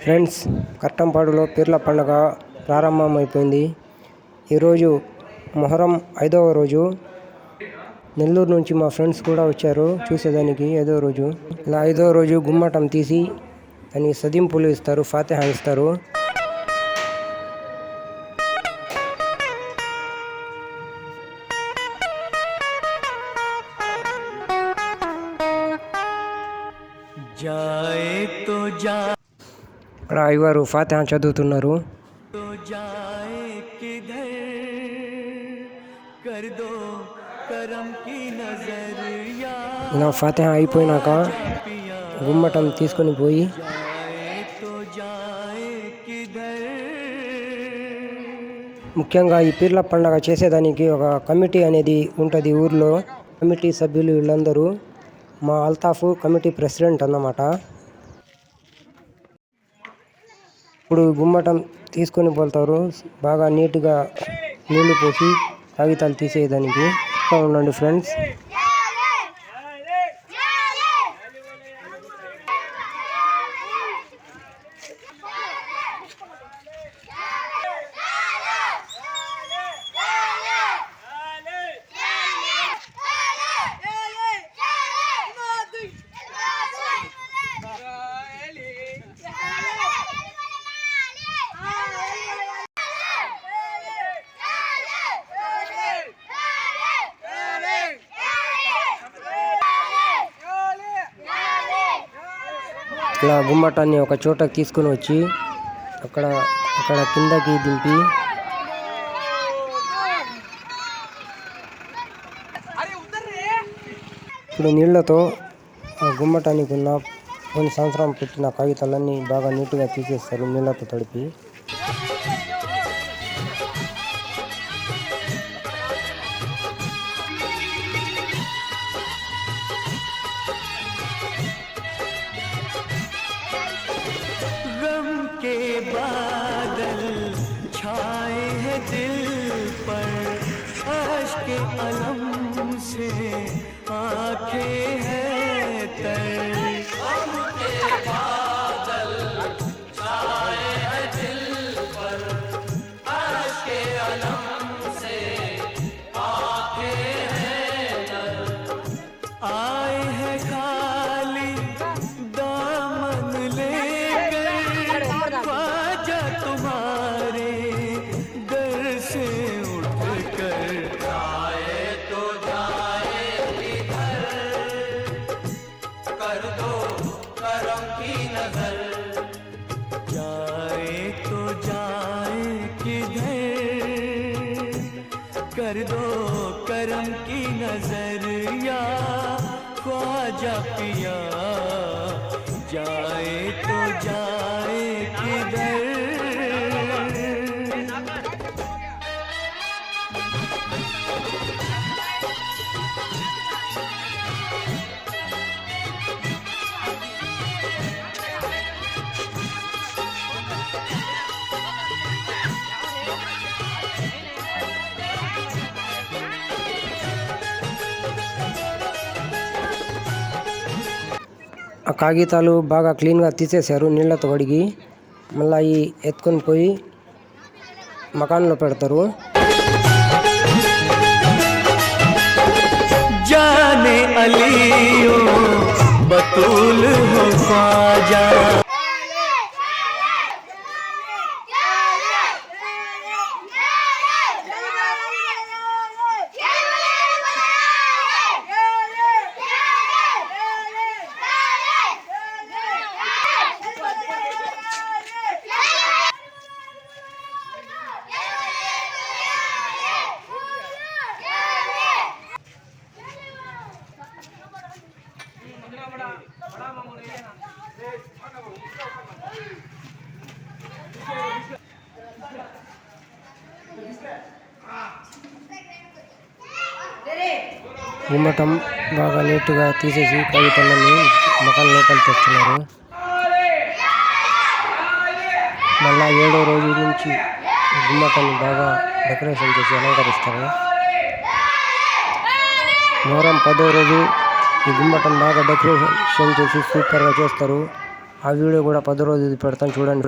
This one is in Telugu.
ఫ్రెండ్స్, కట్టంపాడులో పీర్ల పండుగ ప్రారంభమైపోయింది. ఈరోజు మొహరం 5వ రోజు. నెల్లూరు నుంచి మా ఫ్రెండ్స్ కూడా వచ్చారు చూసేదానికి. 5వ రోజు ఇలా 5వ రోజు గుమ్మటం తీసి దానికి సదింపులు ఇస్తారు, ఫాతిహా ఇస్తారు. ఇక్కడ అయ్యవారు ఫాతిహా చదువుతున్నారు. ఇలా ఫాతిహా అయిపోయినాక గుమ్మటం తీసుకొని పోయి ముఖ్యంగా ఈ పీర్ల పండుగ చేసేదానికి ఒక కమిటీ అనేది ఉంటుంది ఊర్లో. కమిటీ సభ్యులు వీళ్ళందరూ మా అల్తాఫ్ కమిటీ ప్రెసిడెంట్ అన్నమాట. ఇప్పుడు గుమ్మటం తీసుకొని పోతారు. బాగా నీట్గా నీళ్లు పోసి కాగితాలు తీసేయడానికి. ఉండండి ఫ్రెండ్స్. ఇలా గుమ్మటాన్ని ఒక చోటకి తీసుకొని వచ్చి అక్కడ కిందకి దింపి ఇప్పుడు నీళ్లతో ఆ గుమ్మటానికి ఉన్న కొన్ని సంవత్సరం పెట్టిన కాగితాలన్నీ బాగా నీట్గా తీసేస్తారు నీళ్లతో తడిపి. के बादल छाए हैं दिल पर, अश्क के अलम से आंखें हैं तर। के बादल छाए हैं दिल पर, अश्क के अलम से आंखें हैं तर। आए हैं खाली दामन लेकर, ख्वाजा तुम्हारे दर से उठकर। जाए तो जाए इधर, कर दो करम की नजर। जाए तो जाए किधर, कर दो करम की नजर या ख्वाजा पिया। जाए तो जाए किधर। ఆ కాగితాలు బాగా క్లీన్గా తీసేశారు నీళ్ళతో కడిగి. మళ్ళీ ఈ ఎత్తుకొని పోయి మకాన్లో పెడతారు. जाने अलियो बतूल हो ख्वाजा। గుమ్మటం బాగా నీట్గా తీసేసి కాగితాలన్నీ మకాన్ లోపల తెస్తున్నారు. మళ్ళా 7వ రోజు నుంచి గుమ్మటాన్ని బాగా డెకరేషన్ చేసి అలంకరిస్తారు. మొహరం 10వ రోజు ఈ గుమ్మటం బాగా డెకరేషన్ చేసి సూపర్గా చేస్తారు. ఆ వీడియో కూడా 10 రోజులు పెడతాను చూడండి.